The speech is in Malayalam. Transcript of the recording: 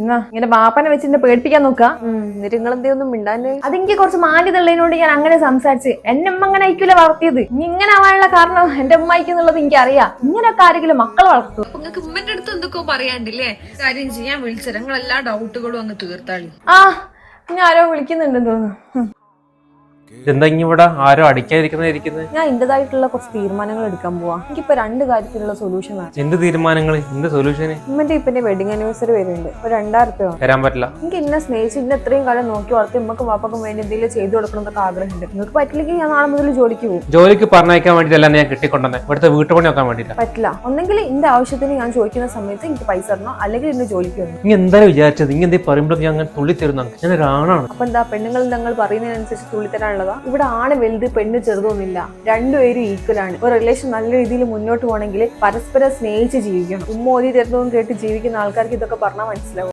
എന്നാ ഇങ്ങനെ ബാപ്പനെ വെച്ചിട്ട് പേടിപ്പിക്കാൻ നോക്കുക. എന്നിട്ട് നിങ്ങൾ എന്തെയൊന്നും മിണ്ടാന്? അതെനിക്ക് കുറച്ച് മാന്യതയുള്ളതിനോട് ഞാൻ അങ്ങനെ സംസാരിച്ച്. എന്റെ ഉമ്മ അങ്ങനെ ആയിക്കൂല വളർത്തിയത്. ഇനി ഇങ്ങനെ ആവാനുള്ള കാരണം എന്റെ ഉമ്മയ്ക്കുന്നുള്ളത് എനിക്കറിയാം. ഇങ്ങനെയൊക്കെ ആരെങ്കിലും മക്കളെ വളർത്തും. നിങ്ങൾക്ക് ഉമ്മന്റെ അടുത്ത് എന്തൊക്കെയോ പറയാണ്ടില്ലേ? കാര്യം ചെയ്യാൻ വിളിച്ചത് നിങ്ങൾ എല്ലാ ഡൗട്ടുകളും അങ്ങ് തീർത്താളി. ആ ഇനി ആരോ വിളിക്കുന്നുണ്ടെന്ന് തോന്നുന്നു. എന്താ ഇവിടെ ആരോ അടിക്കാതിരിക്കുന്നത്? ഞാൻ എന്റേതായിട്ടുള്ള കുറച്ച് തീരുമാനങ്ങൾ എടുക്കാൻ പോവാ. എനിക്കിപ്പോ 2 കാര്യത്തിലുള്ള സൊല്യൂഷൻ വേണം. എന്ത് തീരുമാനങ്ങൾ? എന്ത് സൊല്യൂഷന്? ഉമ്മന്റെ ഇപ്പൊ വെഡിങ് ആനിവേഴ്സറി വരുന്നുണ്ട്. ഒരു 2000 രൂപ തരാൻ പറ്റില്ല. എനിക്ക് എന്നെ സ്നേഹിച്ച് ഇന്നെ എത്രയും കാലം നോക്കി വളർത്തി ഉമ്മക്കും വാപ്പക്കും വേണ്ടി എന്തെങ്കിലും ചെയ്തു കൊടുക്കണം എന്നൊക്കെ ആഗ്രഹമുണ്ട്. നിങ്ങൾക്ക് പറ്റില്ലെങ്കിൽ ഞാൻ നാളെ മുതൽ ജോലിക്ക് പോകും. ജോലിക്ക് പറഞ്ഞയക്കാൻ വേണ്ടിയിട്ടല്ല ഞാൻ കിട്ടിക്കൊണ്ടേ, ഇവിടുത്തെ വീട്ടുപണി നോക്കാൻ വേണ്ടിയില്ല. പറ്റില്ല. ഒന്നെങ്കിൽ എന്റെ ആവശ്യത്തിന് ഞാൻ ചോദിക്കുന്ന സമയത്ത് എനിക്ക് പൈസ തരണം, അല്ലെങ്കിൽ എന്നെ ജോലിക്ക് വരണം. നീ എന്തായാലും വിചാരിച്ചത്? ഇങ്ങനെ എന്തെങ്കിലും പറയുമ്പോൾ ഞാൻ അങ്ങനെ തുള്ളി തരുന്ന ഞാനൊരു ആണാണ്. അപ്പൊ എന്താ പെണ്ണുങ്ങൾ ഞങ്ങൾ പറയുന്നതിനനുസരിച്ച് തുള്ളിത്തരാനുള്ളതാ? ഇവിടെ ആണ് വലുത് പെണ്ണ് ചെറുതൊന്നുമില്ല. രണ്ടുപേരും ഈക്വൽ ആണ്. ഒരു റിലേഷൻ നല്ല രീതിയിൽ മുന്നോട്ട് പോകണമെങ്കിൽ പരസ്പരം സ്നേഹിച്ച് ജീവിക്കണം. ഉമ്മ ഓതി തരുന്നതും കേട്ട് ജീവിക്കുന്ന ആൾക്കാർക്ക് ഇതൊക്കെ പറഞ്ഞാൽ മനസ്സിലാവും.